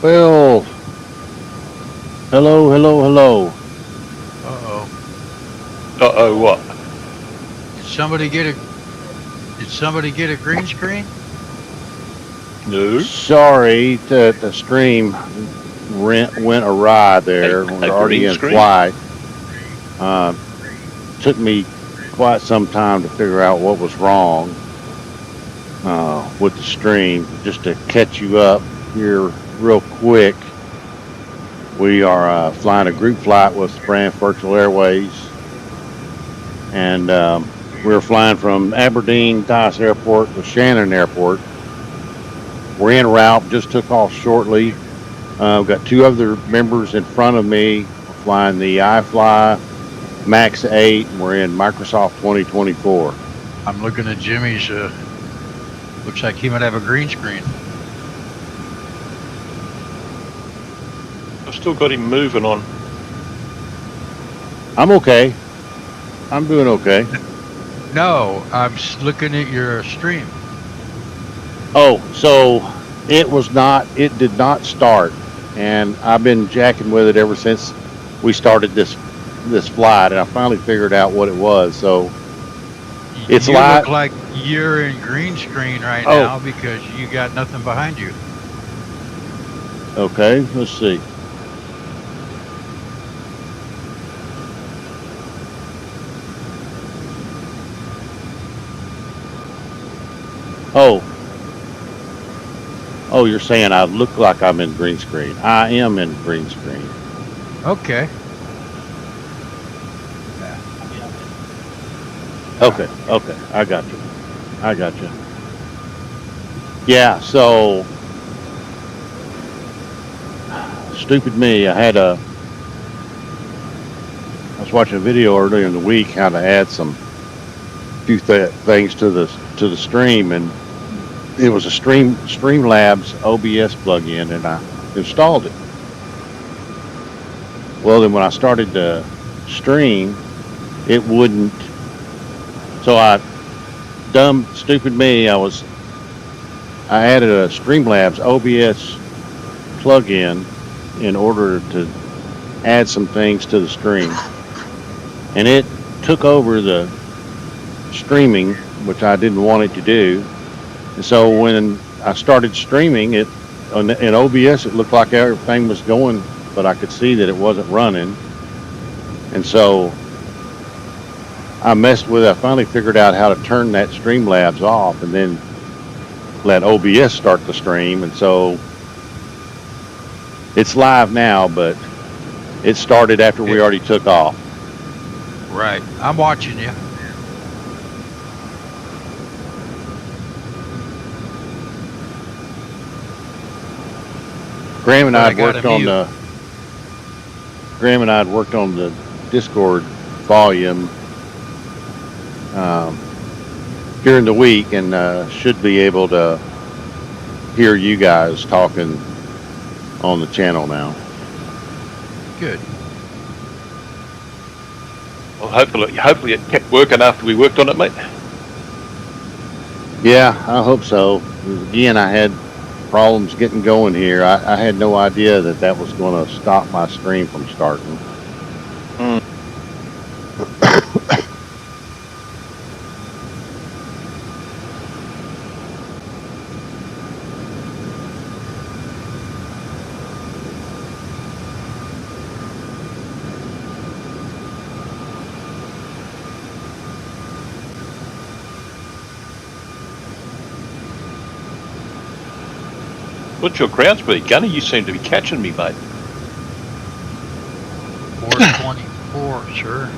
Well, hello, hello, hello. Uh-oh. Uh-oh, what? Did somebody get a did somebody get a green screen? No. Sorry that the stream went awry there. We're A already green in screen? flight. Uh, Took me quite some time to figure out what was wrong with the stream. Just to catch you up here real quick, we are flying a group flight with Braniff Virtual Airways, and we're flying from Aberdeen Tice Airport to Shannon Airport. We're en route, just took off shortly. We've got two other members in front of me. We're flying the iFly Max 8, and we're in Microsoft 2024. I'm looking at Jimmy's. Looks like he might have a green screen. I've still got him moving on. I'm okay. I'm doing okay. No, I'm looking at your stream. Oh, so it did not start, and I've been jacking with it ever since we started this flight, and I finally figured out what it was. So it's You live. look like you're in green screen right Oh. now because you got nothing behind you. Okay, let's see. Oh, you're saying I look like I'm in green screen. I am in green screen. Okay. Okay, I got you. Yeah, so stupid me. I was watching a video earlier in the week how to add some few things to the stream, and it was a Streamlabs OBS plugin, and I installed it. Well, then when I started to stream, it wouldn't. So stupid me, I added a Streamlabs OBS plugin in order to add some things to the stream, and it took over the streaming, which I didn't want it to do. And so when I started streaming it in OBS, it looked like everything was going, but I could see that it wasn't running. And so I messed with it. I finally figured out how to turn that Streamlabs off and then let OBS start the stream. And so it's live now, but it started after we already took off. Right. I'm watching you. Graham and But I I had gotta worked on the Discord volume during the week, and should be able to hear you guys talking on the channel now. Good. Well, hopefully it kept working after we worked on it, mate. Yeah, I hope so. Again, I had problems getting going here. I had no idea that was going to stop my stream from starting. What's your ground speed, Gunny? You seem to be catching me, mate. 424, sir.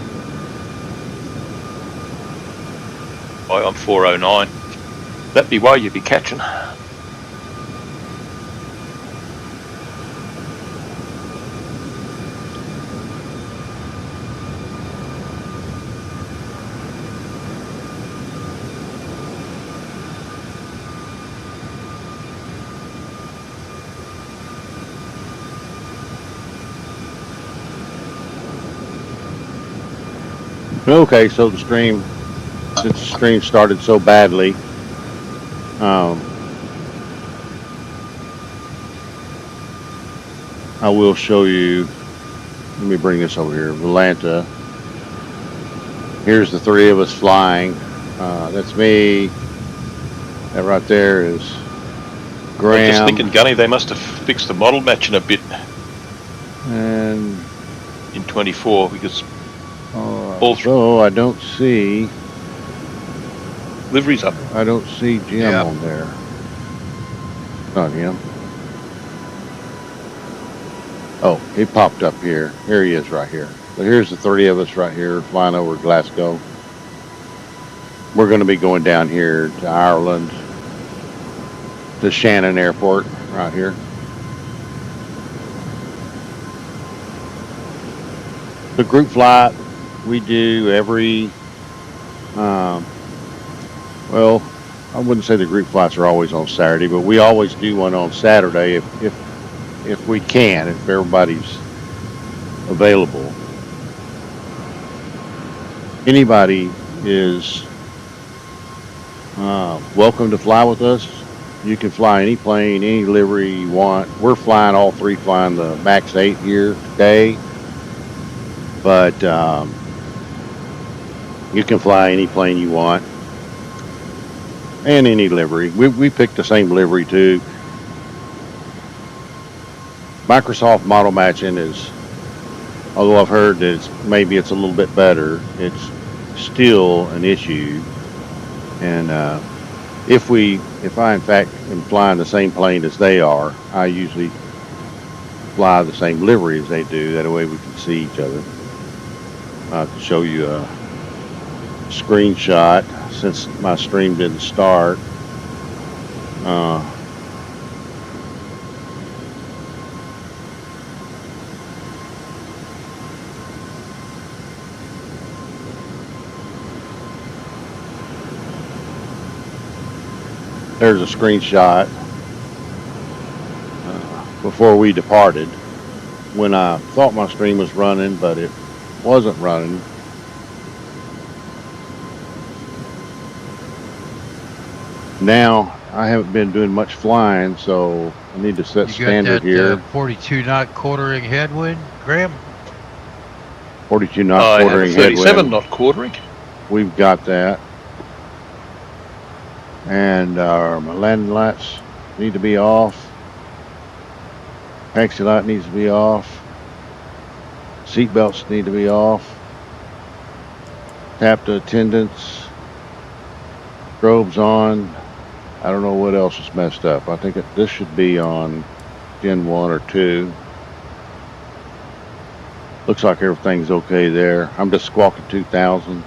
I'm 409. That'd be why you'd be catching. Okay, so since the stream started so badly, I will show you. Let me bring this over here. Atlanta. Here's the three of us flying. That's me. That right there is I'm just Graham. thinking, Gunny, they must have fixed the model matching a bit And in 24 because so I don't see livery's up. I don't see Jim Yeah. on there. Not him. Oh, he popped up here. Here he is right here. So here's the three of us right here flying over Glasgow. We're going to be going down here to Ireland, to Shannon Airport right here. The group flight we do every, well, I wouldn't say the group flights are always on Saturday, but we always do one on Saturday if we can, if everybody's available. Anybody is welcome to fly with us. You can fly any plane, any livery you want. We're flying, all three flying the MAX 8 here today. But you can fly any plane you want. And any livery. We picked the same livery too. Microsoft model matching is, although I've heard that maybe it's a little bit better, it's still an issue. And if I in fact am flying the same plane as they are, I usually fly the same livery as they do. That way we can see each other. I'll show you a screenshot since my stream didn't start. There's a screenshot before we departed when I thought my stream was running, but it wasn't running. Now I haven't been doing much flying, so I need to set standard here. 42 knot quartering headwind, Graham? 42 knot I have a quartering 37 headwind. knot quartering. We've got that. And my landing lights need to be off. Taxi light needs to be off. Seat belts need to be off. Tap to attendants. Strobes on. I don't know what else is messed up. I think this should be on Gen 1 or 2. Looks like everything's okay there. I'm just squawking 2000.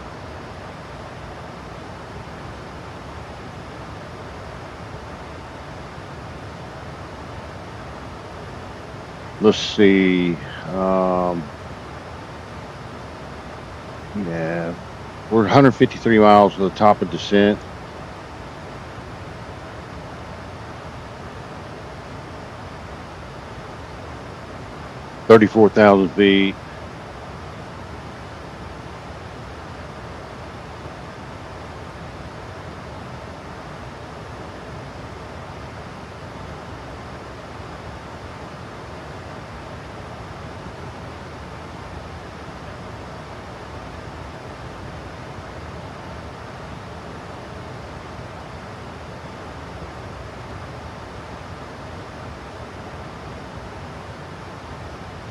Let's see. Yeah, we're 153 miles to the top of descent. $34,000 feet.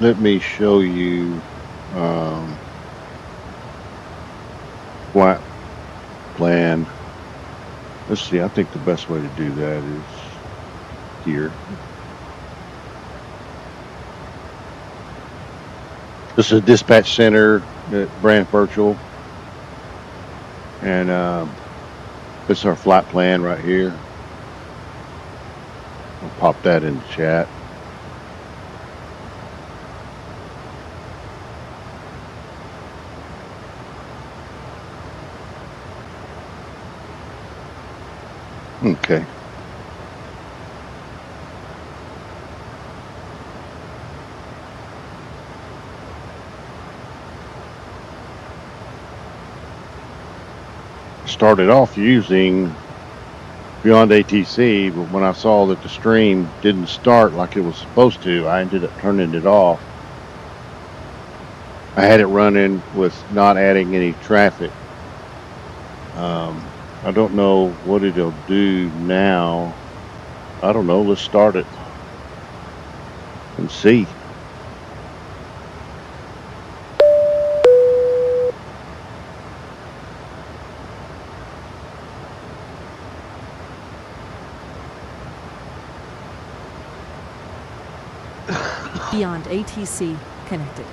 Let me show you flight plan. Let's see, I think the best way to do that is here. This is a dispatch center at Braniff Virtual. And this is our flight plan right here. I'll pop that in the chat. Okay. Started off using beyond ATC, but when I saw that the stream didn't start like it was supposed to, I ended up turning it off. I had it running with not adding any traffic. I don't know what it'll do now. I don't know. Let's start it and see. Beyond ATC connected.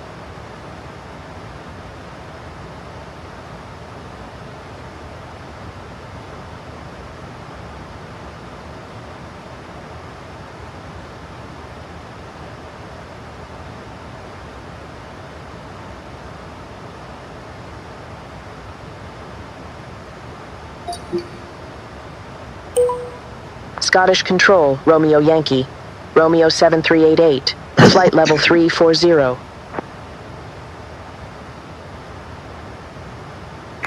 Scottish Control, Romeo Yankee, Romeo 7388, flight level 340.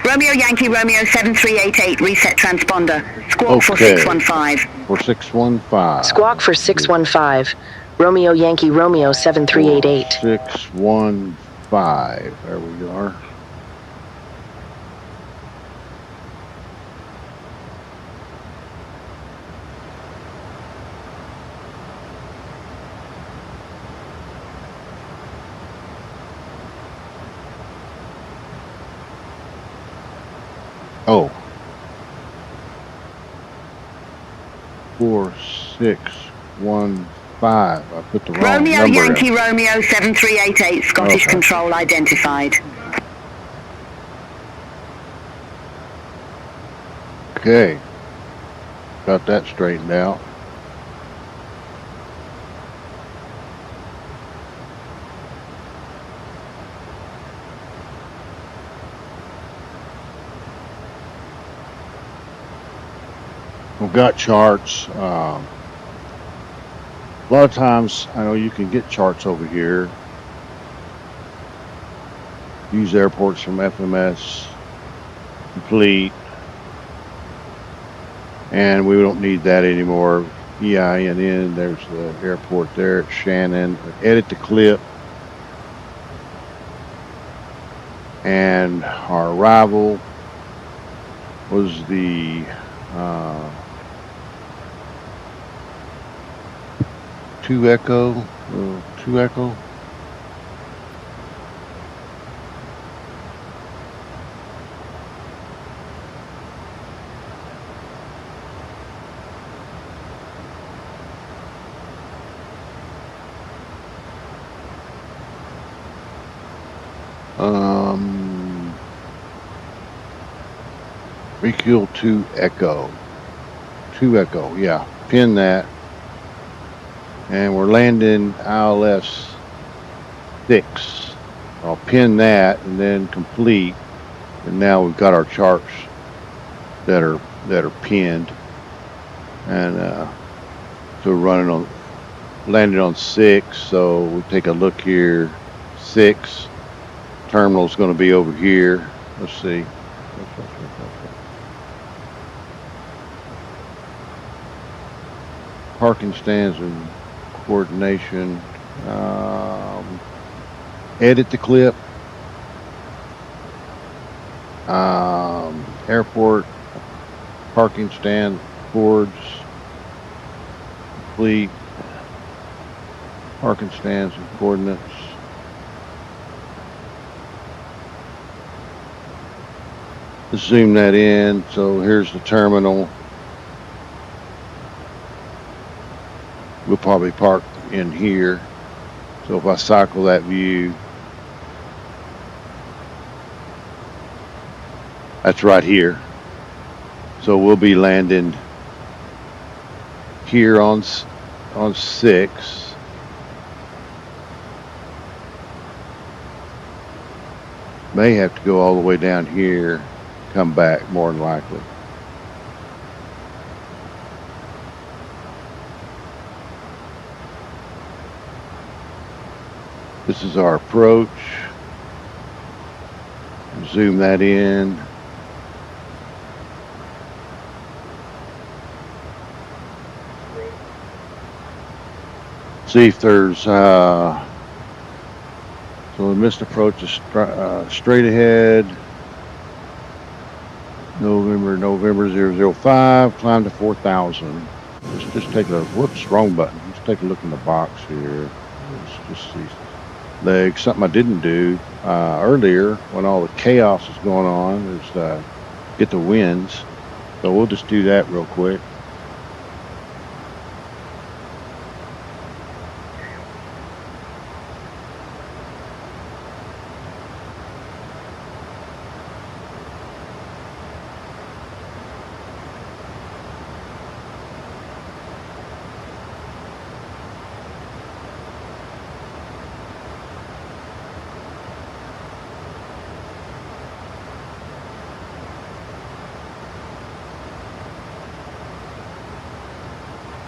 Romeo Yankee, Romeo 7388, reset transponder. Squawk for Okay. 615. For 615. Squawk for 615, Romeo Yankee, Romeo 7388. 615. There we are. Oh. 4615. I put the wrong Romeo number Yankee, in. Romeo 7388, Scottish Okay. Control identified. Okay. Got that straightened out. We've got charts. A lot of times, I know you can get charts over here. Use airports from FMS complete. And we don't need that anymore. EINN, there's the airport there at Shannon. Edit the clip. And our arrival was the 2 Echo. 2 Echo. Refuel 2 Echo. 2 Echo, yeah. Pin that. And we're landing ILS 6. I'll pin that and then complete. And now we've got our charts that are pinned. And so we're running on, landed on 6. So we'll take a look here. 6. Terminal's going to be over here. Let's see. Parking stands and coordination. Edit the clip. Airport parking stand boards. Complete. Parking stands and coordinates. Let's zoom that in. So here's the terminal. We'll probably park in here. So if I cycle that view, that's right here. So we'll be landing here on 6. May have to go all the way down here, come back more than likely. This is our approach. Zoom that in. See if there's so the missed approach is straight ahead. November 005, climb to 4,000. Let's just take a, whoops, wrong button. Let's take a look in the box here. Let's just see legs. Something I didn't do earlier when all the chaos is going on is get the winds. So we'll just do that real quick.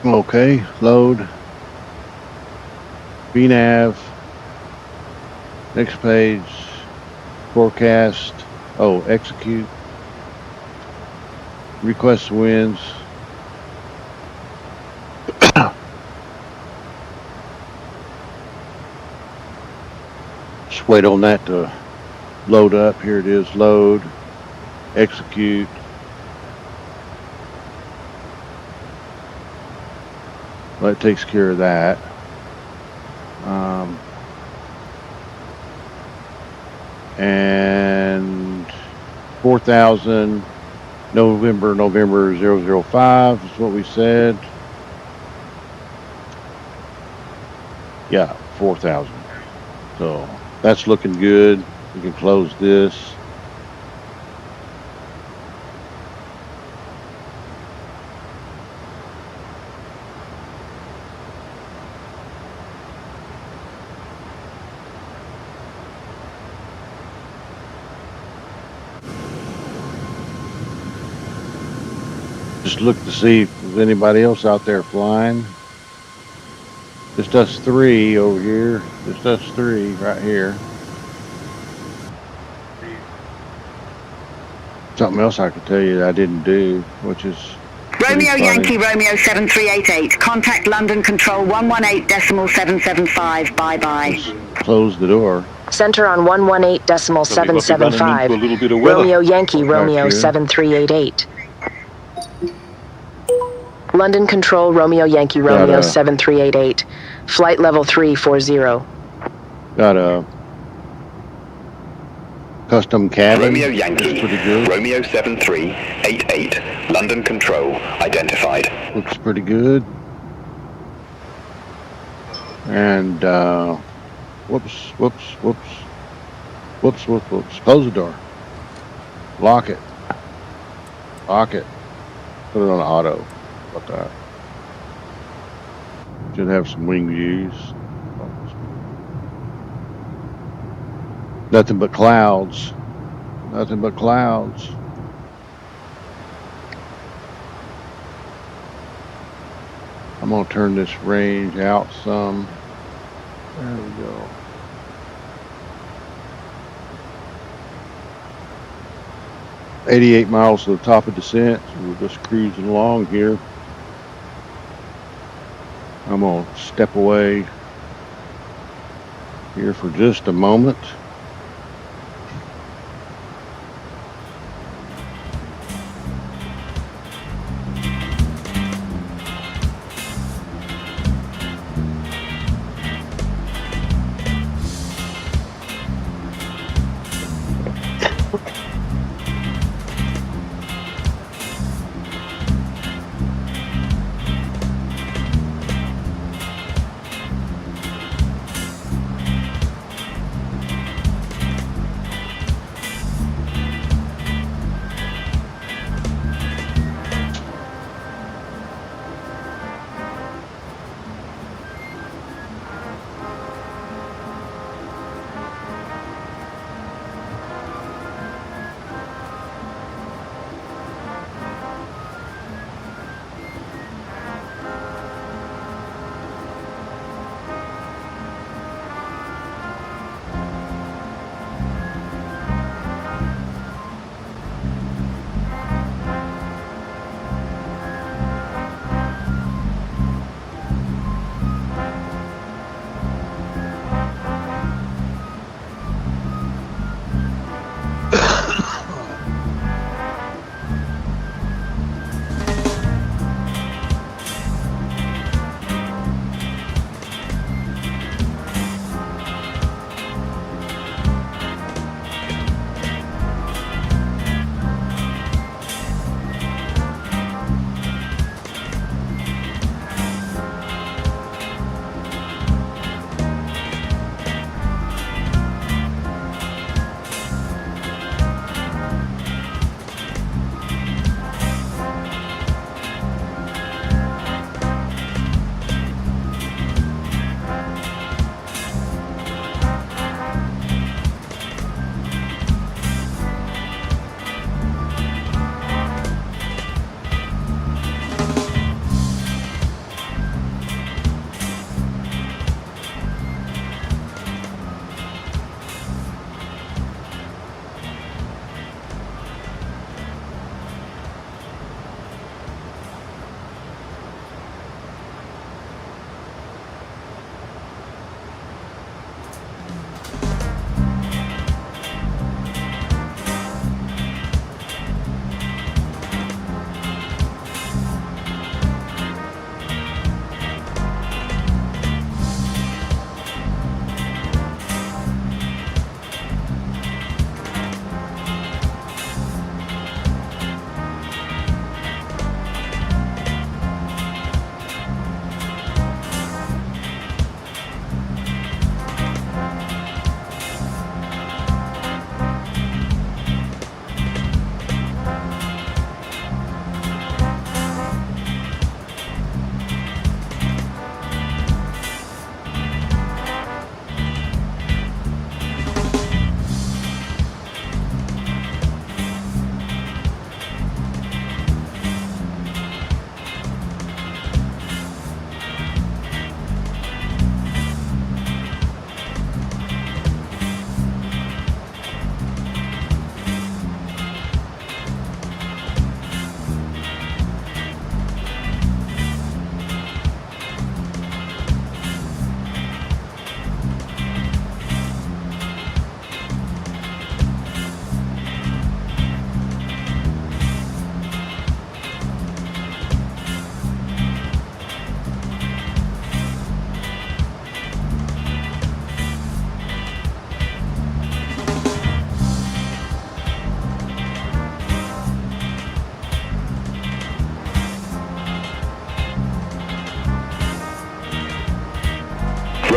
Okay, load. BNav. Next page. Forecast. Oh, execute. Request winds. Just wait on that to load up. Here it is. Load. Execute. Well, that takes care of that. And 4,000 November 005 is what we said. Yeah, 4,000. So that's looking good. We can close this. Just look to see if there's anybody else out there flying. Just us three over here. Just us three right here. Something else I could tell you that I didn't do, which is Romeo Yankee Romeo 7388. Contact London Control 118.775. Bye bye. Just close the door. Center on 118.775. A little bit of weather. Romeo Yankee Romeo here. 7388. London Control Romeo Yankee Romeo 7388. Flight level 340. Got a custom cabin. Romeo That's Yankee, pretty good. Romeo 7388, London Control, identified. Looks pretty good. And whoops. Close the door. Lock it. Put it on auto. About that. Should have some wing views. Nothing but clouds. I'm gonna turn this range out some. There we go. $88 miles to the top of descent, so we're just cruising along here. I'm gonna step away here for just a moment.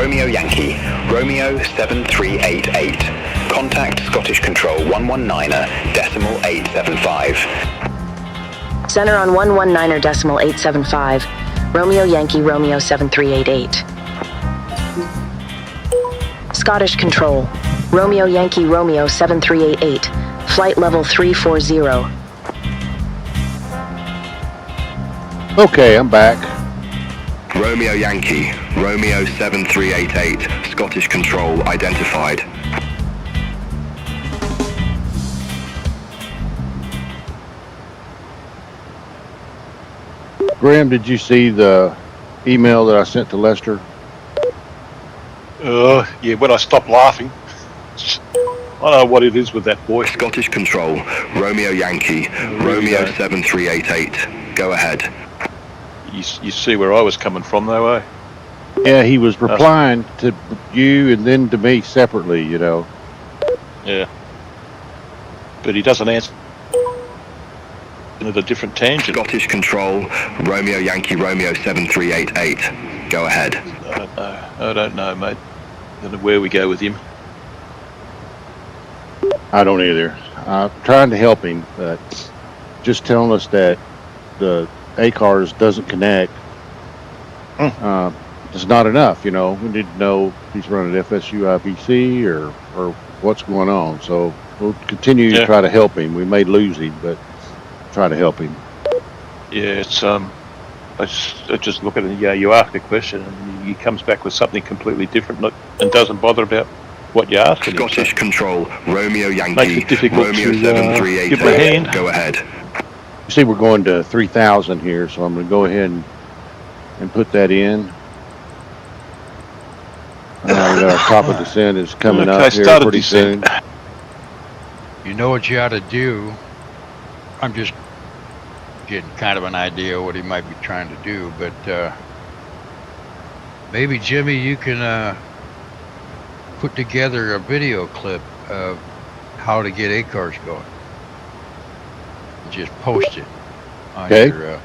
Romeo Yankee, Romeo 7388. Contact Scottish Control 119.875. Center on 119.875. Romeo Yankee Romeo 7388. Scottish Control. Romeo Yankee Romeo 7388. Flight level 340. Okay, I'm back. Romeo Yankee, Romeo 7388. Scottish Control identified. Graham, did you see the email that I sent to Lester? Yeah, when I stopped laughing. I don't know what it is with that boy. Scottish Control, Romeo Yankee, Romeo 7388. Go ahead. You see where I was coming from, though, eh? Yeah, he was replying to you and then to me separately, you know. Yeah. But he doesn't answer at a different tangent. Scottish Control, Romeo Yankee Romeo 7388. Go ahead. I don't know, mate. I don't know where we go with him. I don't either. I'm trying to help him, but just telling us that the ACARS doesn't connect is not enough, you know. We need to know if he's running FSU IPC or what's going on. So we'll continue to try to help him. We may lose him, but try to help him. Yeah, it's I just look at it. Yeah, you ask a question and he comes back with something completely different and doesn't bother about what you asked him. Scottish Control, Romeo Makes Yankee, it difficult Romeo to 7388. give him a hand. Go ahead. You see, we're going to 3,000 here, so I'm going to go ahead and put that in. We got our top of descent is coming up here pretty soon. You know what you ought to do? I'm just getting kind of an idea what he might be trying to do, but maybe Jimmy, you can put together a video clip of how to get ACARS going. Just post it on your,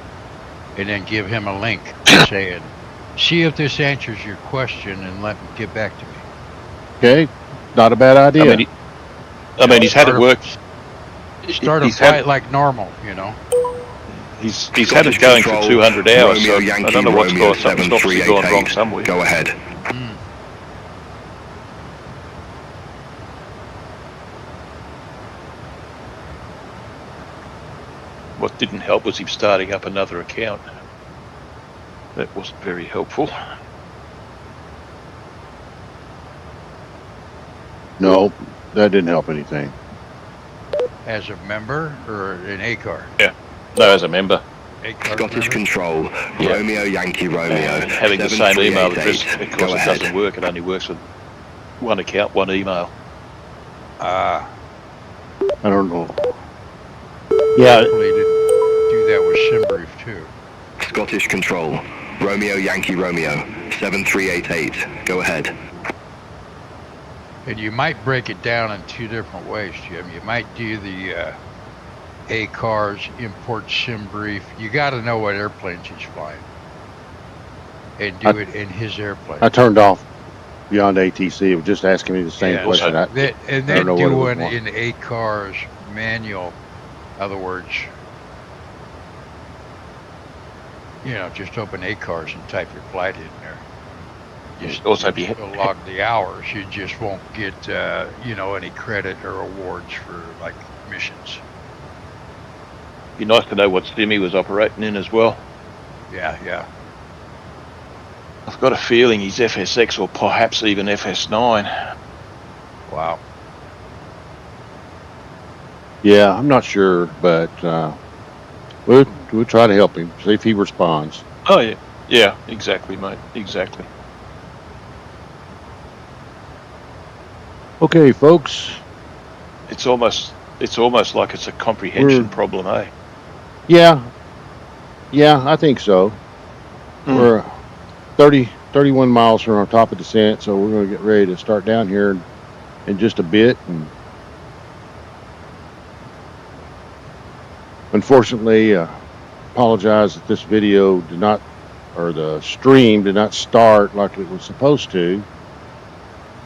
and then give him a link saying, see if this answers your question and get back to me. Okay, not a bad idea. I mean, he's had it work. Start a flight like normal, you know. He's had it going for 200 hours, so I don't know what's going on. Something's obviously going wrong somewhere. Go ahead. What didn't help was him starting up another account. That wasn't very helpful. No, that didn't help anything. As a member or an ACAR? Yeah, no, as a member. ACAR Scottish member? Control, Romeo Yankee Romeo. And having the same email address, of Go course, it ahead. doesn't work. It only works with one account, one email. I don't know. Yeah. Hopefully to do that with SimBrief too. Scottish Control, Romeo Yankee Romeo 7388. Go ahead. And you might break it down in two different ways, Jim. You might do the ACARS, import SimBrief. You got to know what airplanes he's flying. And do it in his airplane. I turned off Beyond ATC. It was just asking me the same question. And then do one in ACARS manual. In other words, you know, just open ACARS and type your flight in there. You'd also be log the hours. You just won't get, you know, any credit or awards for like missions. be nice to know what sim he was operating in as well. Yeah. I've got a feeling he's FSX or perhaps even FS9. Wow. Yeah, I'm not sure, but we'll try to help him, see if he responds. Oh yeah, yeah, exactly, mate, exactly. Okay, folks. It's almost like it's a comprehension problem, eh? Yeah, I think so. We're 31 miles from our top of descent, so we're going to get ready to start down here in just a bit. And unfortunately, apologize that this video did not or the stream did not start like it was supposed to.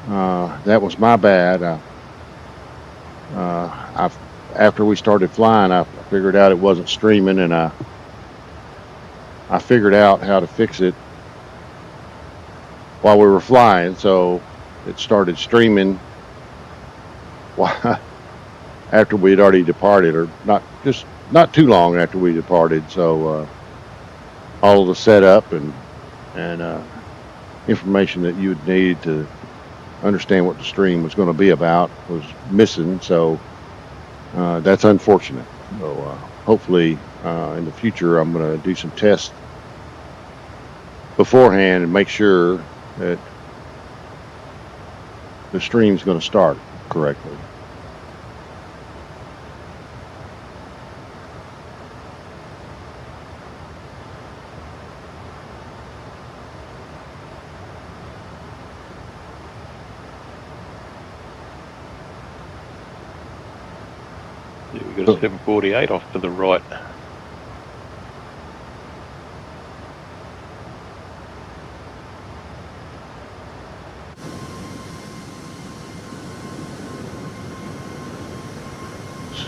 That was my bad. After we started flying, I figured out it wasn't streaming, and I figured out how to fix it while we were flying. So it started streaming after we'd already departed, or not too long after we departed. So all the setup and information that you would need to understand what the stream was going to be about was missing. So that's unfortunate. So hopefully in the future I'm going to do some tests beforehand and make sure that the stream's going to start correctly. We've got a 748 off to the right.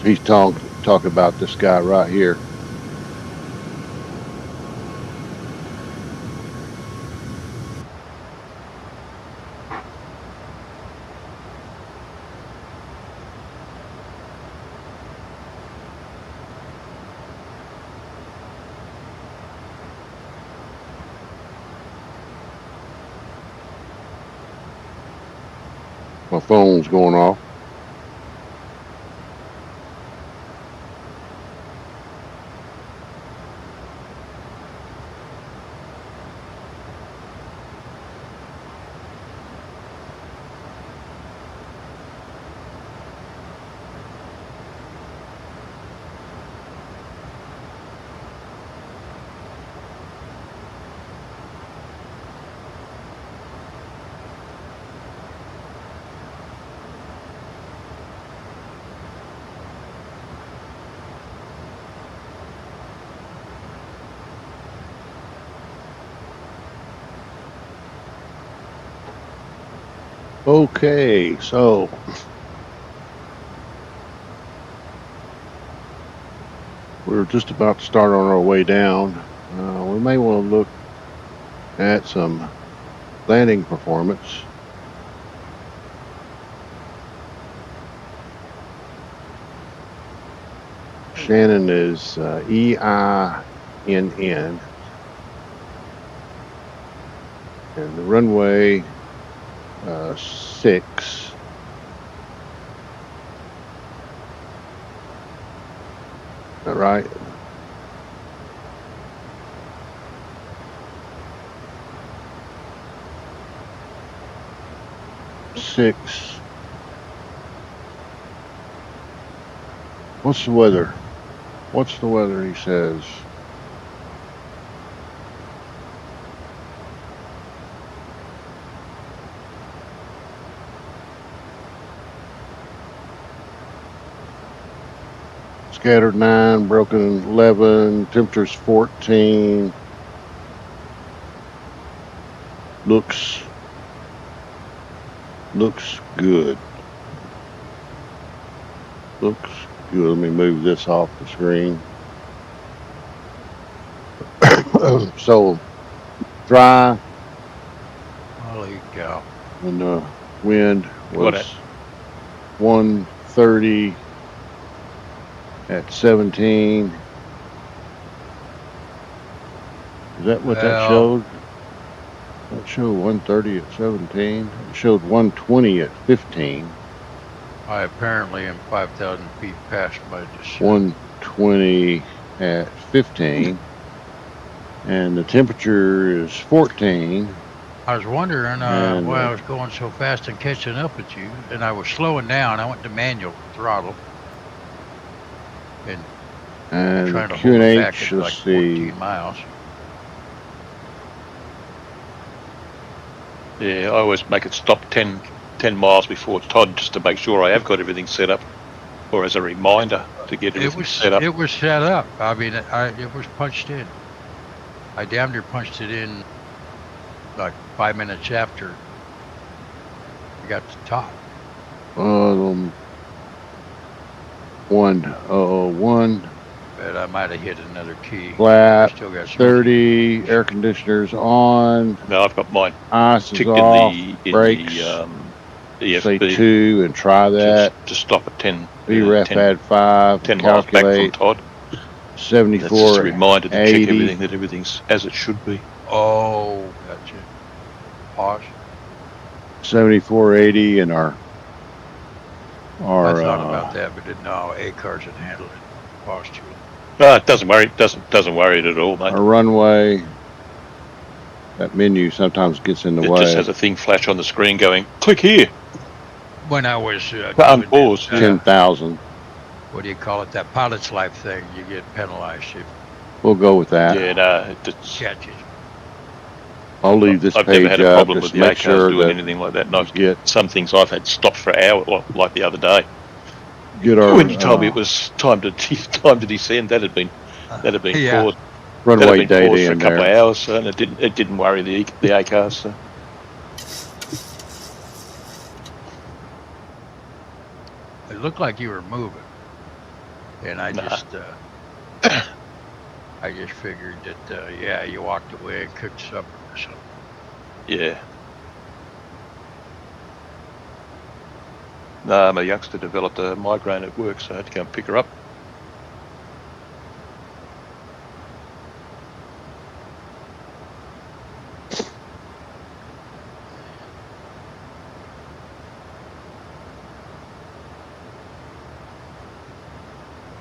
He's talking about this guy right here. My phone's going off. Okay, so we're just about to start on our way down. We may want to look at some landing performance. Shannon is EINN, and the runway 6. Is that right? Six. What's the weather? What's the weather, he says? Scattered 9, broken 11, temperature's 14. Looks good. Looks good. Let me move this off the screen. So dry. Holy cow. And the wind Got was it. 130 at 17. Is that what that Well- showed? That showed 130 at 17. It showed 120 at 15. I apparently am 5,000 feet past my descent. 120 at 15. And the temperature is 14. I was wondering And, why I was going so fast and catching up with you, and I was slowing down. I went to manual throttle and And trying to hold it back QNH, at like let's see. 14 miles. Yeah, I always make it stop 10 miles before Todd just to make sure I have got everything set up, or as a reminder to get everything set up. It was set up. I mean, it was punched in. I damn near punched it in like 5 minutes after I got to the top. 101. But I might have hit another key. Flat. Still got some 30. Air conditioners on. No, I've got mine Ice is ticked off. in Brakes. the Say EFB 2 and try that. to stop at 10. VREF 10, add 5. 10 miles back from Calculate. Todd. That's just 74. a reminder to check 80. everything, that everything's as it should be. Oh, gotcha. Pause. 7480 and our I thought about that, but didn't know how A-cars would handle it. Pause too. No, it doesn't worry. It doesn't worry it at all, mate. our runway. That menu sometimes gets in the It way. just has a thing flash on the screen going, click here. When I was Unpause. 10,000. what do you call it? That pilot's life thing. You get penalized if We'll go with that. Yeah, no, it's, you catch it. I'll leave this I've page never had a up. problem Just with the make A-cars sure doing that anything like that. And I've get some things I've had stopped for hours, like the other day. get our When you told me it was time to descend, that had been Yeah. paused. That had runway been paused data for a in couple there. of hours, and it didn't worry the A-cars. So. It looked like you were moving, and I Nah. just I just figured that yeah, you walked away and cooked supper or something. Yeah. No, my youngster developed a migraine at work, so I had to go and pick her up.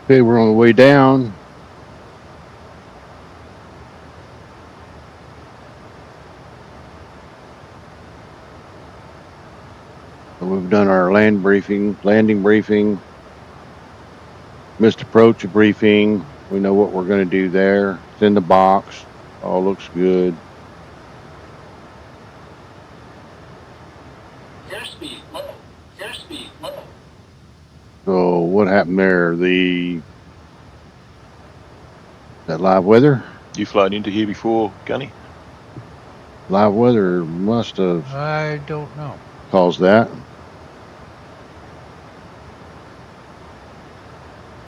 Okay, we're on the way down. So we've done our landing briefing, missed approach briefing. We know what we're going to do there. It's in the box. All looks good. Airspeed low. Airspeed low. So what happened there? That live weather? You flown into here before, Gunny? Live weather must have I don't know. caused that.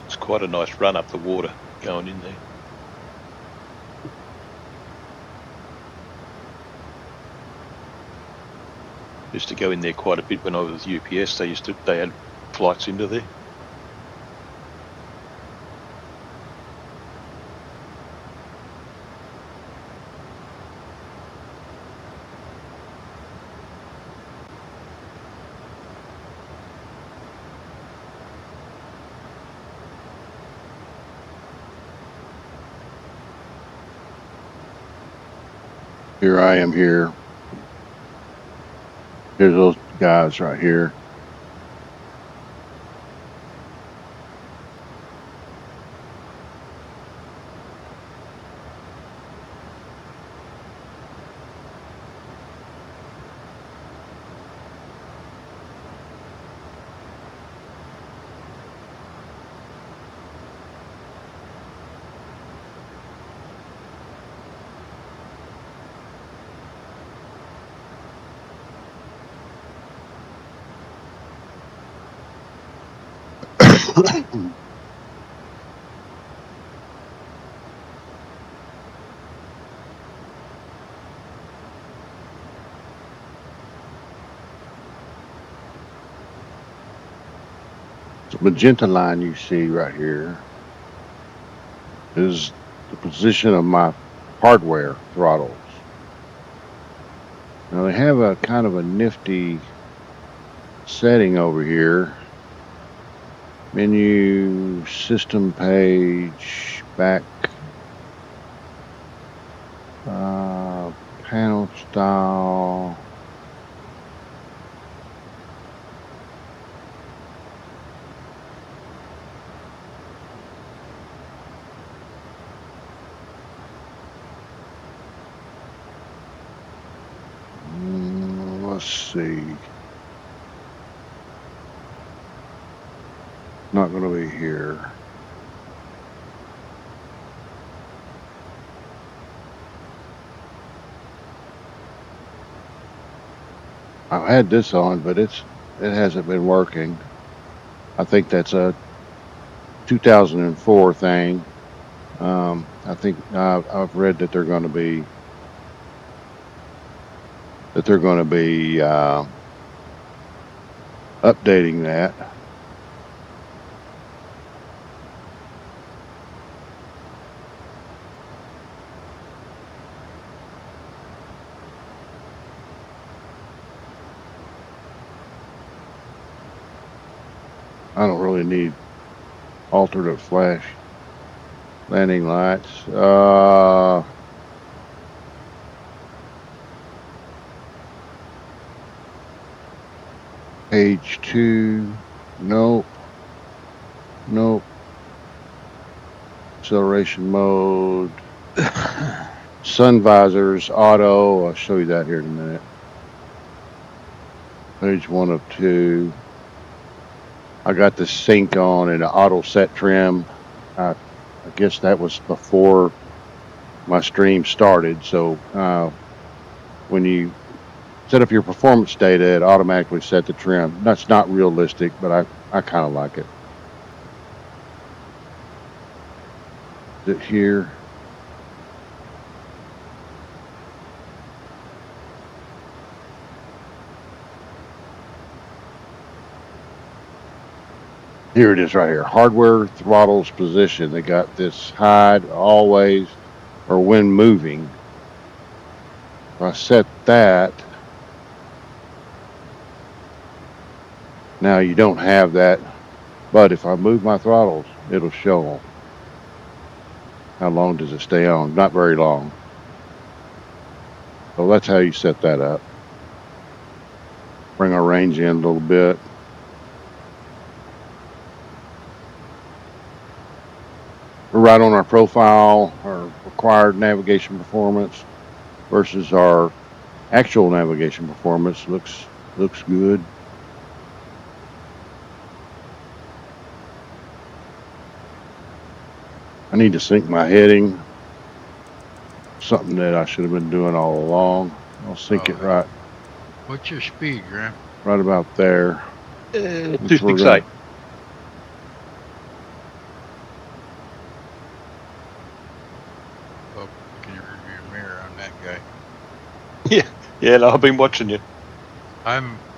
It's quite a nice run up the water going in there. Used to go in there quite a bit when I was with UPS. They had flights into there. Here I am here. Here's those guys right here. The magenta line you see right here is the position of my hardware throttles. Now they have a kind of a nifty setting over here. Menu, system page, back, panel style. Let's see. Not going to be here. I've had this on, but it hasn't been working. I think that's a 2004 thing. I think I've read that they're going to be updating that. I don't really need alternate flash landing lights. Page 2. Nope. Nope. Acceleration mode. Sun visors, auto. I'll show you that here in a minute. Page 1 of 2. I got the sync on and the auto set trim. I guess that was before my stream started. So when you set up your performance data, it automatically set the trim. That's not realistic, but I kind of like it. Is it here? Here it is right here. Hardware throttles position. They got this hide, always, or when moving. If I set that, now you don't have that, but if I move my throttles, it'll show them. How long does it stay on? Not very long. So that's how you set that up. Bring our range in a little bit. We're right on our profile, our required navigation performance versus our actual navigation performance. Looks good. I need to sync my heading. Something that I should have been doing all along. I'll sync it right. What's your speed, Graham? Right about there. 268. Oh, can you review your mirror on that guy? Yeah, no, I've been watching you.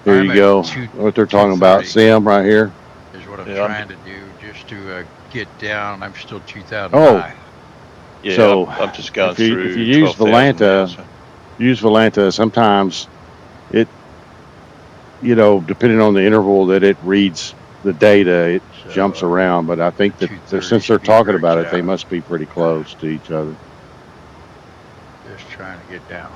There you go. What they're talking about, Sam, right here. Is what I'm trying to do, just to get down. I'm still 2,000 Oh. high. Yeah, So I'm just going through. If you use 12,000 now, Volanta, sometimes it, depending on the interval that it reads the data, it jumps around. But I think that since they're talking about it, they must be pretty close to each other. Just trying to get down.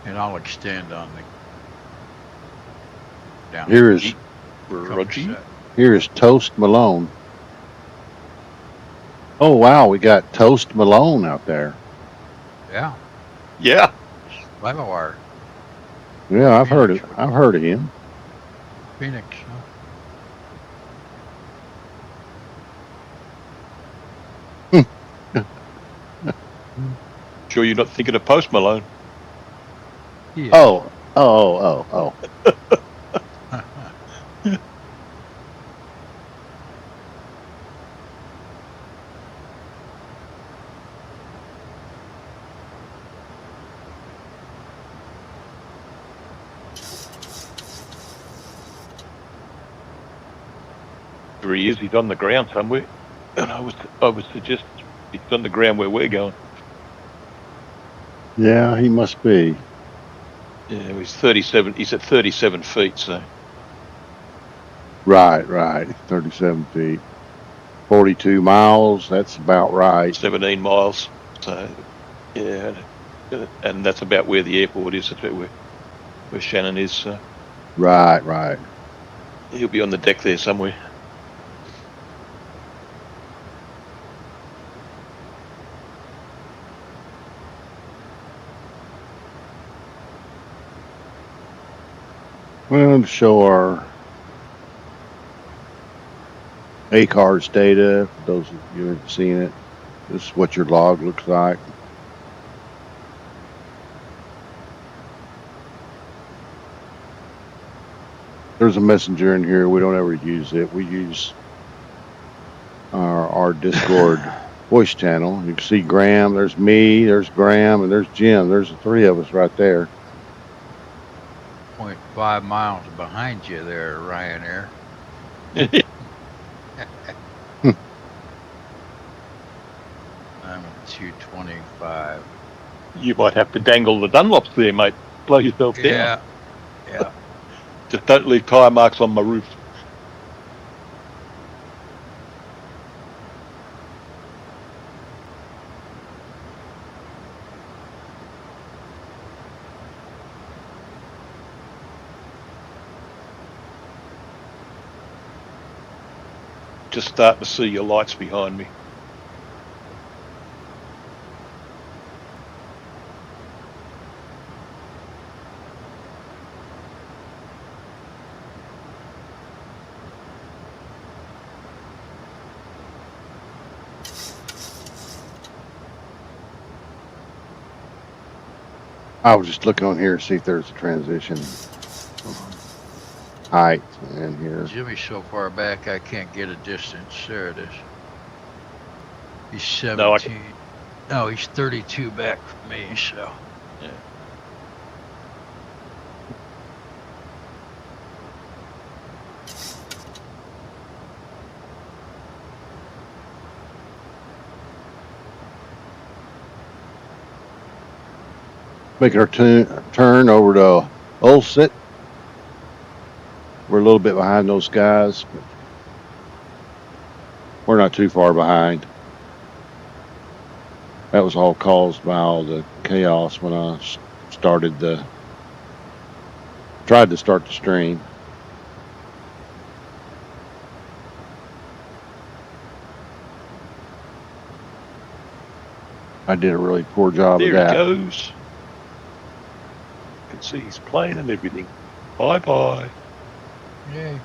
And I'll extend on the down. Here is Roger. Here is Toast Malone. Oh wow, we got Toast Malone out there. Yeah, Yeah. Livewire. Yeah, I've heard it. I've heard of him. Phoenix. Huh? Sure you're not thinking of Post Malone? Yeah. Oh. He is. He's on the ground somewhere, and I would suggest he's on the ground where we're going. Yeah, he must be. Yeah, he's 37. He's at 37 feet. So. Right. 37 feet. 42 miles. That's about right. 17 miles. So, yeah, and that's about where the airport is. That's where Shannon is. So. Right. He'll be on the deck there somewhere. Well, to show our ACARS data, for those of you who haven't seen it. This is what your log looks like. There's a messenger in here. We don't ever use it. We use our Discord voice channel. You can see Graham. There's me. There's Graham, and there's Jim. There's the three of us right there. 0.5 miles behind you there, Ryanair. I'm at 225. You might have to dangle the Dunlops there, mate. Blow yourself down. Yeah. Just don't leave tyre marks on my roof. Just starting to see your lights behind me. I was just looking on here to see if there's a transition height in here. Jimmy's so far back I can't get a distance. There it is. He's 17. No, he's 32 back from me, so. Yeah. Making our turn over to Ulset. We're a little bit behind those guys, but we're not too far behind. That was all caused by all the chaos when I tried to start the stream. I did a really poor job There of that. he goes. You can see his plane and everything. Bye-bye. Yay.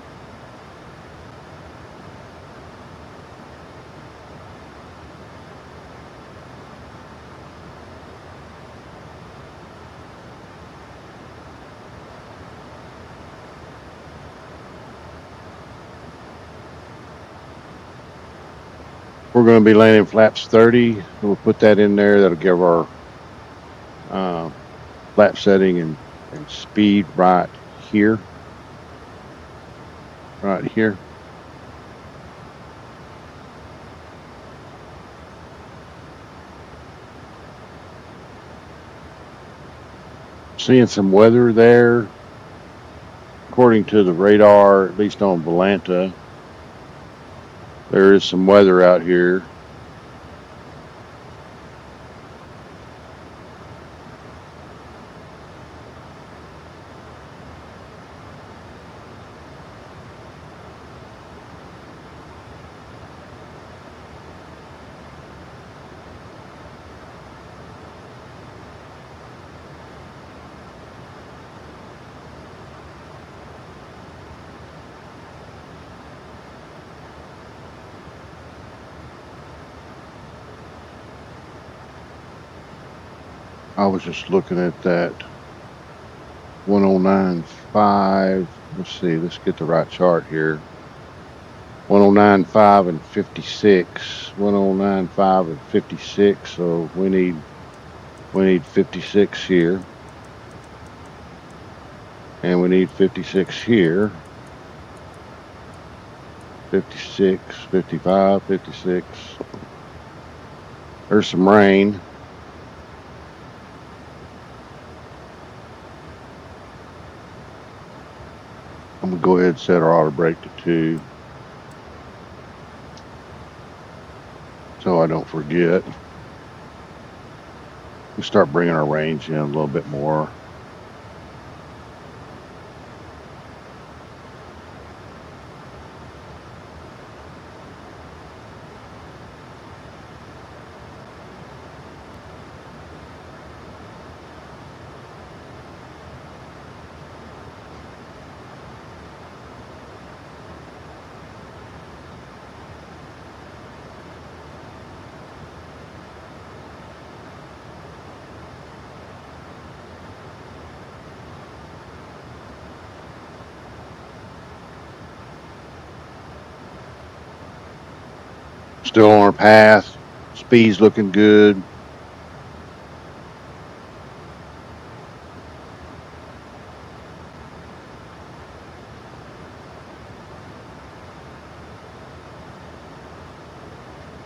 We're going to be landing flaps 30. We'll put that in there. That'll give our flap setting and speed right here. Right here. Seeing some weather there. According to the radar, at least on Volanta, there is some weather out here. I was just looking at that 109.5. Let's see, let's get the right chart here. 109.5 and 56. 109.5 and 56. So we need 56 here. And we need 56 here. 56, 55, 56. There's some rain. I'm going to go ahead and set our auto brake to 2. So I don't forget. We start bringing our range in a little bit more. Still on our path. Speed's looking good.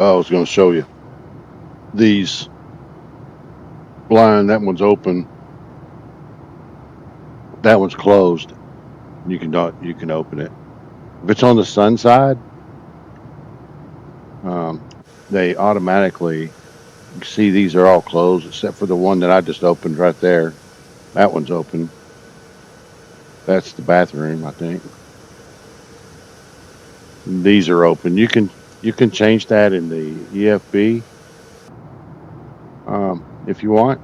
Oh, I was going to show you these blind. That one's open. That one's closed. You can open it. If it's on the sun side, they automatically, you see these are all closed except for the one that I just opened right there. That one's open. That's the bathroom, I think. These are open. You can change that in the EFB if you want.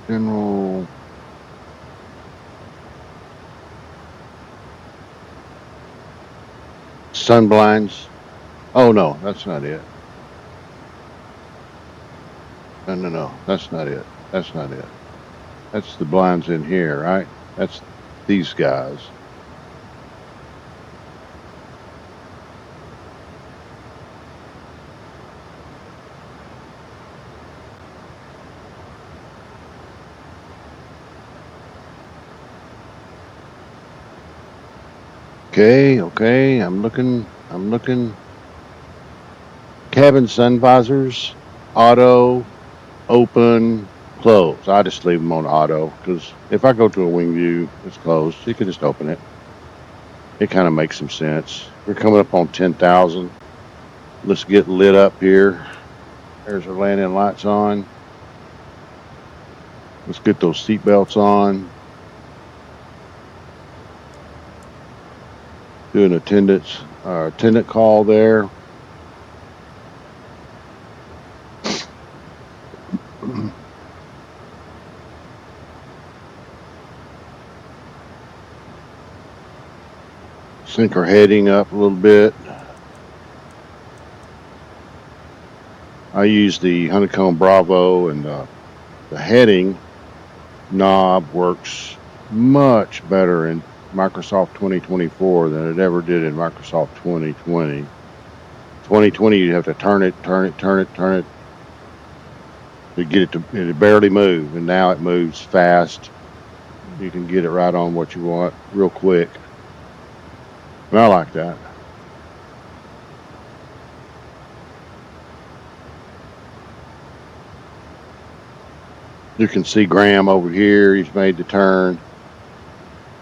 General. Sun blinds. Oh no, that's not it. No, that's not it. That's not it. That's the blinds in here, right? That's these guys. Okay, I'm looking. Cabin sun visors, auto, open, close. I just leave them on auto because if I go to a wing view, it's closed. You can just open it. It kind of makes some sense. We're coming up on 10,000. Let's get lit up here. There's our landing lights on. Let's get those seat belts on. Do an attendant call there. Sync our heading up a little bit. I use the Honeycomb Bravo, and the heading knob works much better in Microsoft 2024 than it ever did in Microsoft 2020. 2020, you have to turn it to get it to barely move, and now it moves fast. You can get it right on what you want real quick. And I like that. You can see Graham over here. He's made the turn.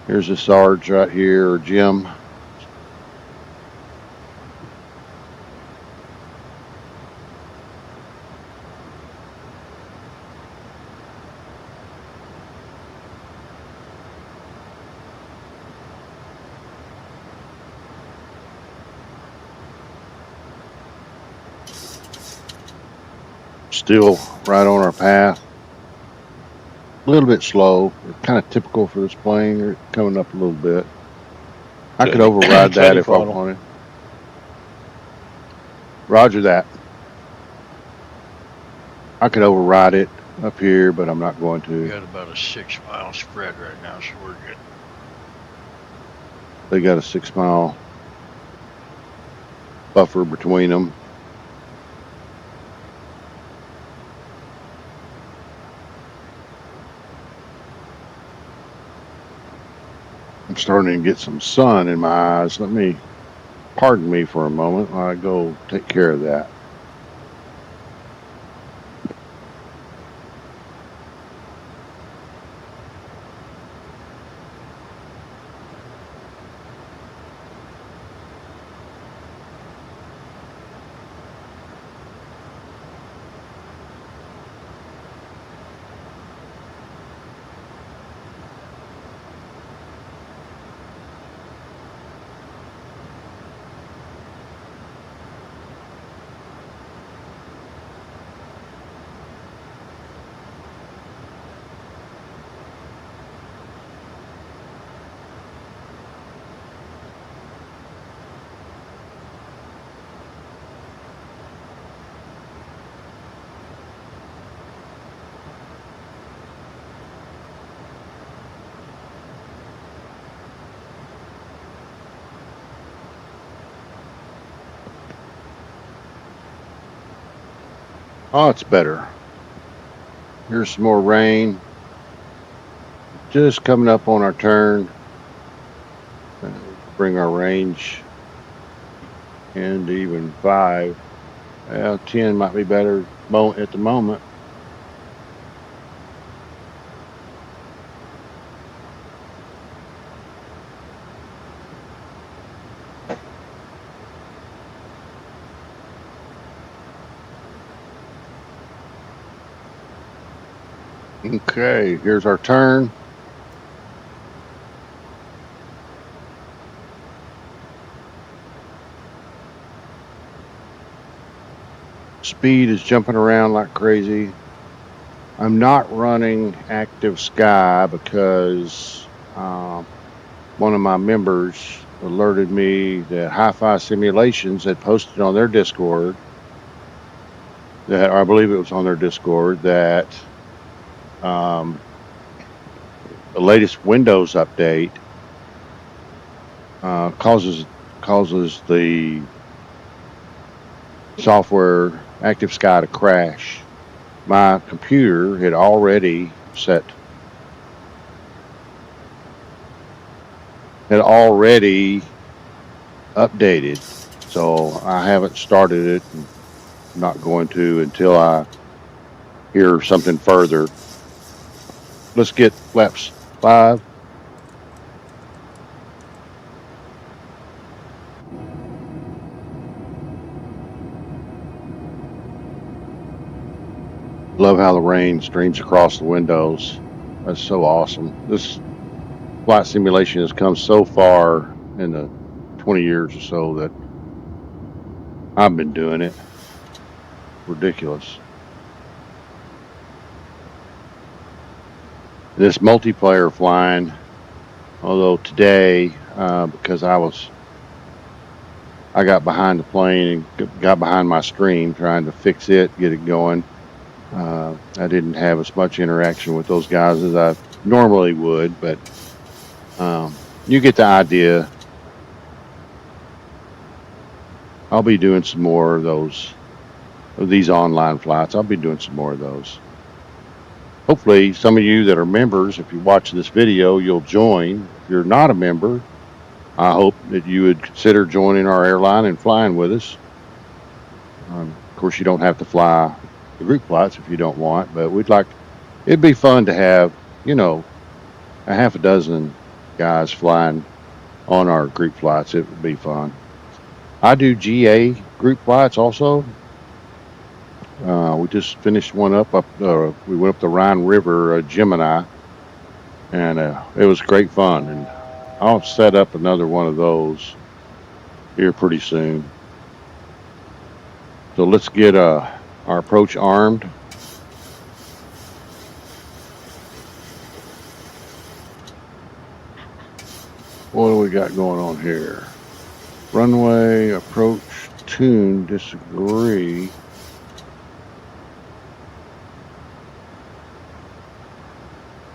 Here's the Sarge right here, or Jim. Still right on our path. A little bit slow, kind of typical for this plane. They're coming up a little bit. I could override that if I wanted. Roger that. I could override it up here, but I'm not going We to. got about a 6 mile spread right now, so we're good. They got a 6 mile buffer between them. I'm starting to get some sun in my eyes. Pardon me for a moment while I go take care of that. Oh, it's better. Here's some more rain. Just coming up on our turn. Bring our range into even 5. Well, 10 might be better at the moment. Okay, here's our turn. Speed is jumping around like crazy. I'm not running active sky because one of my members alerted me that Hi-Fi Simulations had posted on their Discord that, or I believe it was on their Discord, that the latest Windows update causes the software Active Sky to crash. My computer had already updated, so I haven't started it. And I'm not going to until I hear something further. Let's get flaps 5. Love how the rain streams across the windows. That's so awesome. This flight simulation has come so far in the 20 years or so that I've been doing it. Ridiculous. This multiplayer flying, although today, because I got behind the plane and got behind my stream trying to fix it, get it going. I didn't have as much interaction with those guys as I normally would, but you get the idea. I'll be doing some more of these online flights. I'll be doing some more of those. Hopefully, some of you that are members, if you watch this video, you'll join. If you're not a member, I hope that you would consider joining our airline and flying with us. Of course, you don't have to fly the group flights if you don't want, but it'd be fun to have, a half a dozen guys flying on our group flights. It would be fun. I do GA group flights also. We just finished one we went up the Rhine River, Gemini, and it was great fun. And I'll set up another one of those here pretty soon. So let's get our approach armed. What do we got going on here? Runway approach tune disagree.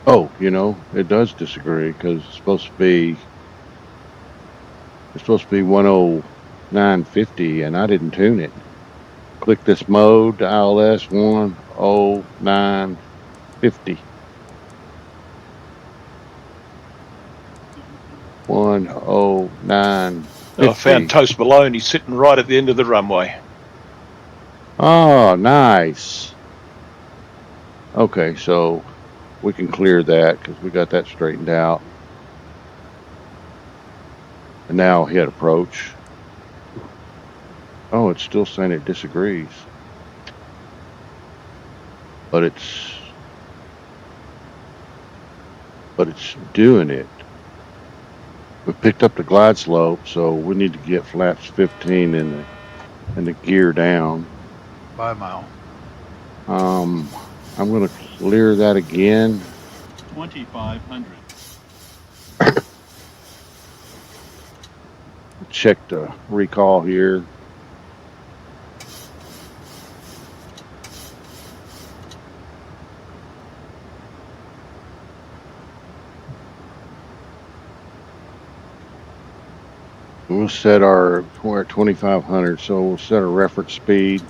Oh, it does disagree because it's supposed to be 10950 and I didn't tune it. Click this mode, ILS 10950. 10950. I found Toast Malone. He's sitting right at the end of the runway. Oh, nice. Okay, so we can clear that because we got that straightened out. And now hit approach. Oh, it's still saying it disagrees. But it's doing it. We picked up the glide slope, so we need to get flaps 15 in the gear down. 5 mile. I'm going to clear that again. 2500. Check the recall here. We'll set we're at 2500, so we'll set a reference speed.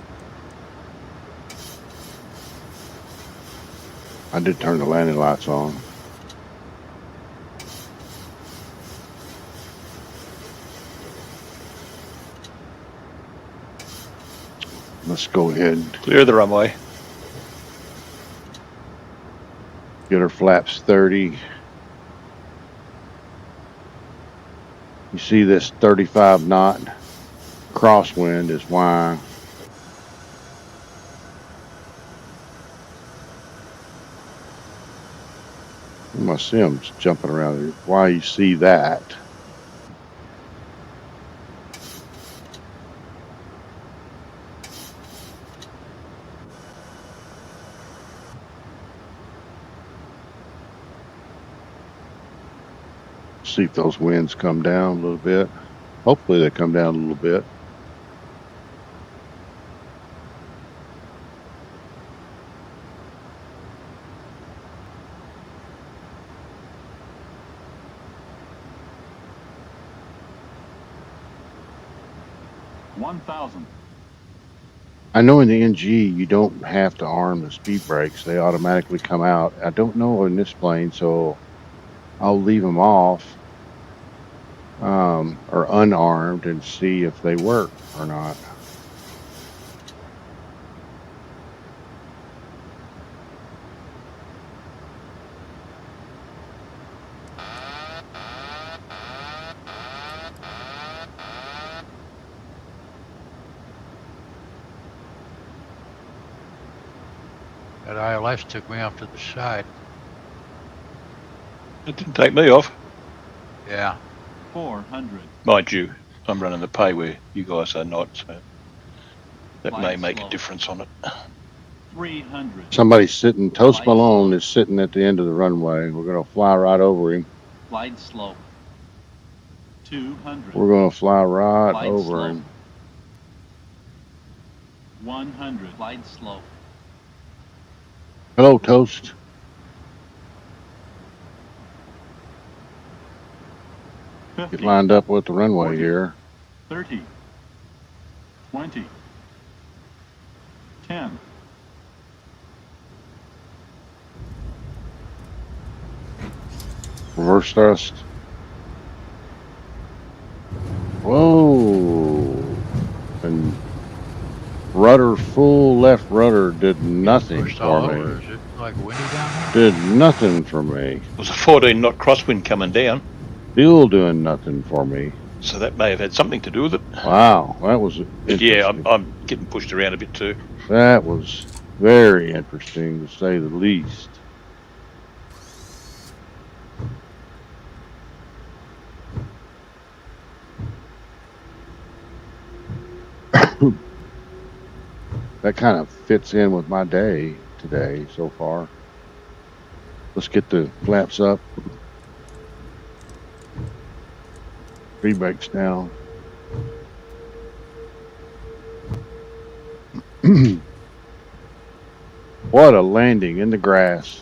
I did turn the landing lights on. Let's go ahead and Clear the runway. get our flaps 30. You see this 35 knot crosswind is why my sim's jumping around here. Why you see that? See if those winds come down a little bit. Hopefully they come down a little bit. I know in the NG you don't have to arm the speed brakes. They automatically come out. I don't know in this plane, so I'll leave them off or unarmed and see if they work or not. That ILS took me off to the side. It didn't take me off. Yeah. 400. Mind you, I'm running the pay where you guys are not, so that may Flight make slow. a difference on it. 300. Somebody's sitting, Toast Flight Malone slow. is sitting at the end of the runway. We're going to fly right over him. Glide slow. 200. We're going to fly right Glide over slow. him. 100. Glide slow. Hello, Toast. Get 50. lined up with the runway 40. here. 30. 20. 10. Reverse thrust. Whoa. And rudder, full left rudder did nothing Pushed all for over. me. Is it like windy down there? Did nothing for me. There was a 14 knot crosswind coming down, Still doing nothing for me. so that may have had something to do with it. Wow, that was But yeah, interesting. I'm getting pushed around a bit too. That was very interesting, to say the least. That kind of fits in with my day today so far. Let's get the flaps up. Free brakes down. What a landing in the grass.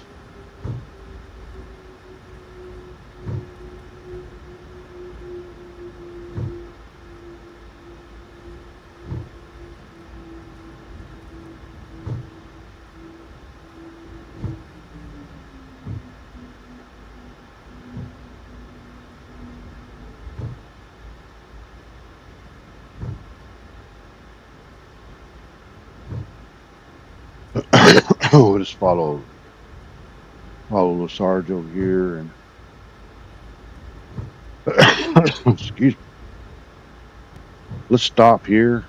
We'll just follow the Sarge over here and excuse me. Let's stop here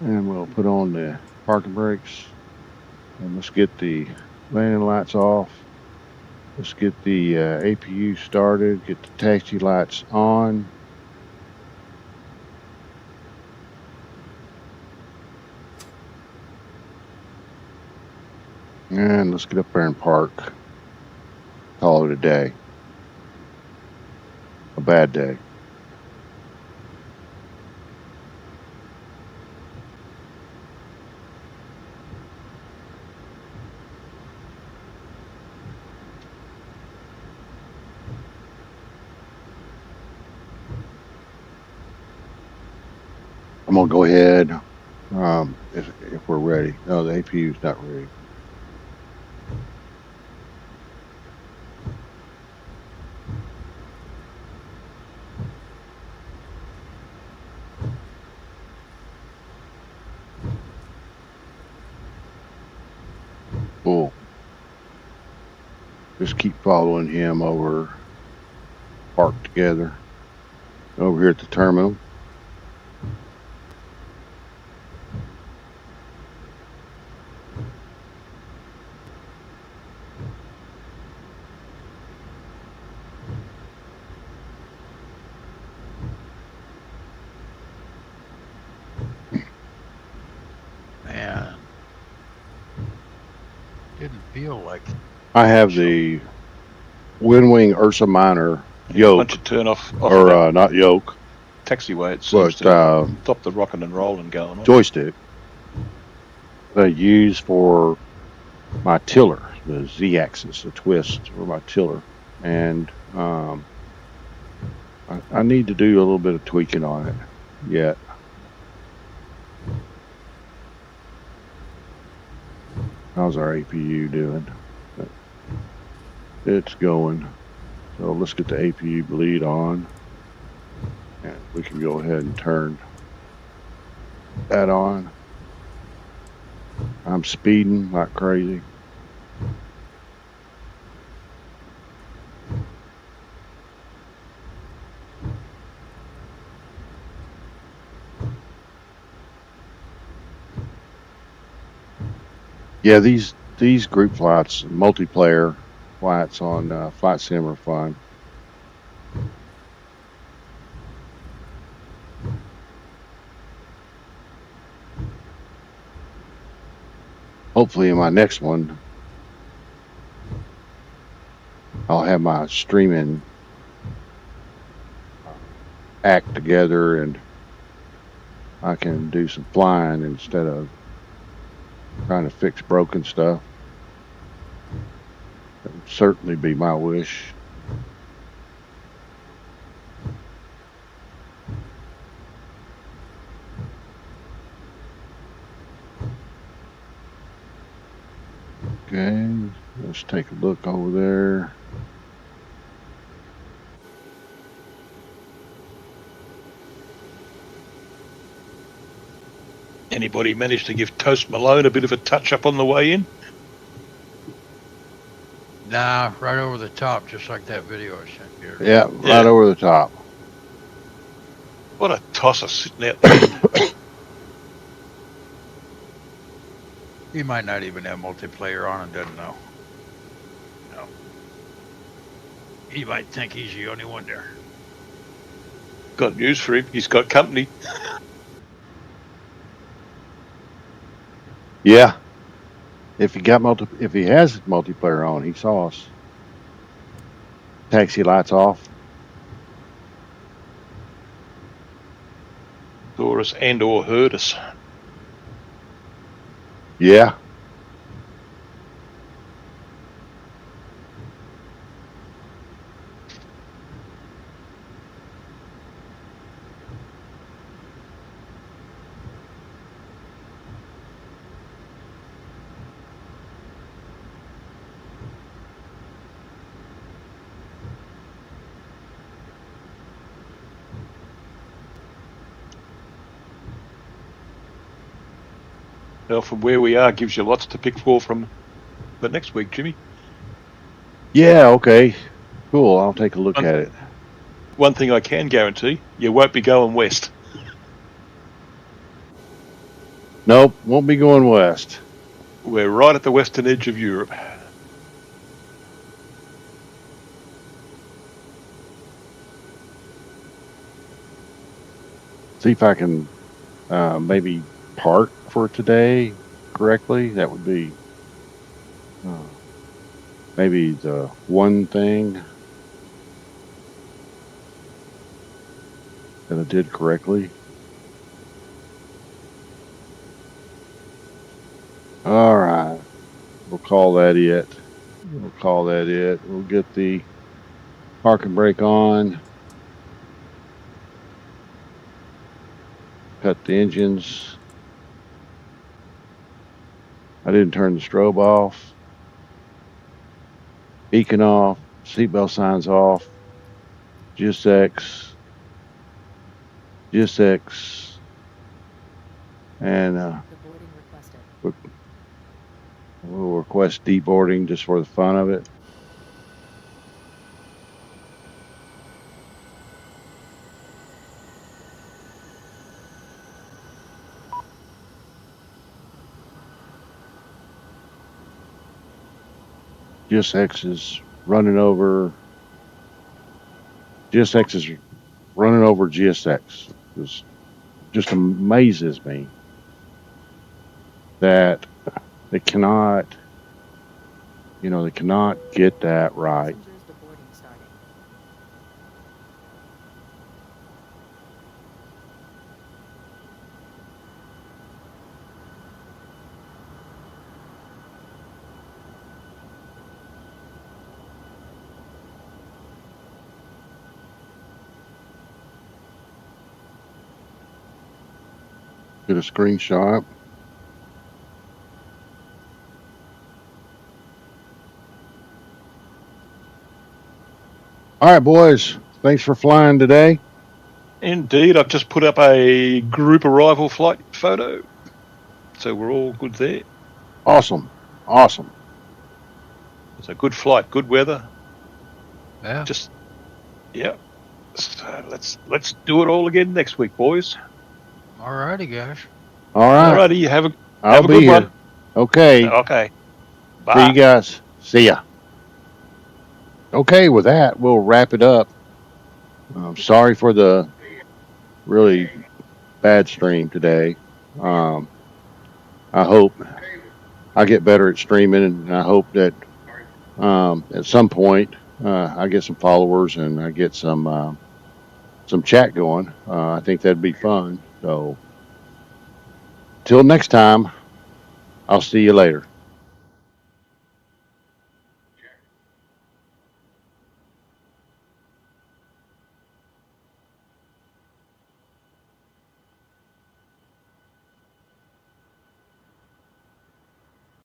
and we'll put on the parking brakes and let's get the landing lights off. Let's get the APU started, get the taxi lights on. And let's get up there and park. Call it a day. A bad day. I'm gonna go ahead if we're ready. No, the APU's not ready. Just keep following him over, parked together, over here at the terminal. Man, didn't feel like I have the Wind Wing Ursa Minor yoke, Once you turn off of or that not yoke, taxiway, it seems but to stop the rocking and rolling going on. joystick that I use for my tiller, the Z-axis, the twist for my tiller, and I need to do a little bit of tweaking on it yet. How's our APU doing? It's going. So let's get the APU bleed on, and we can go ahead and turn that on. I'm speeding like crazy. Yeah, these group flights, multiplayer flights on Flight Sim are fun. Hopefully in my next one, I'll have my streaming act together and I can do some flying instead of trying to fix broken stuff. That would certainly be my wish. Okay, let's take a look over there. Anybody managed to give Toast Malone a bit of a touch up on the way in? nah, right over the top, just like that video I sent you. Yeah, right over the top. What a tosser sitting out there. He might not even have multiplayer on and doesn't know. No. He might think he's the only one there. Got news for him. He's got company. Yeah. If he got if he has multiplayer on, he saw us. Taxi lights off. Saw us and or heard us. Yeah. Well, from where we are gives you lots to pick for from the next week, Jimmy. Yeah, okay. Cool, I'll take a look at it. One thing I can guarantee, you won't be going west. Nope, won't be going west. We're right at the western edge of Europe. See if I can maybe park for today correctly. That would be maybe the one thing that I did correctly. All right, we'll call that it. We'll call that it. We'll get the parking brake on. Cut the engines. I didn't turn the strobe off. Beacon off. Seatbelt signs off. GSX. And Deboarding requested. we'll request deboarding just for the fun of it. GSX is running over. GSX is running over GSX. It just amazes me that they cannot, they cannot get that right. Passengers to boarding starting. Get a screenshot. All right, boys. Thanks for flying today. Indeed, I've just put up a group arrival flight photo. So we're all good there. Awesome. Awesome. It's a good flight, good weather. Yeah. Just, yeah. So let's do it all again next week, boys. Alrighty, guys. All right. Alrighty, you have a I'll a be good here. one. Okay. Okay. Bye. See you guys. See ya. Okay, with that, we'll wrap it up. Sorry for the really bad stream today. I hope I get better at streaming, and I hope that at some point I get some followers and I get some chat going. I think that'd be fun. So, till next time, I'll see you later.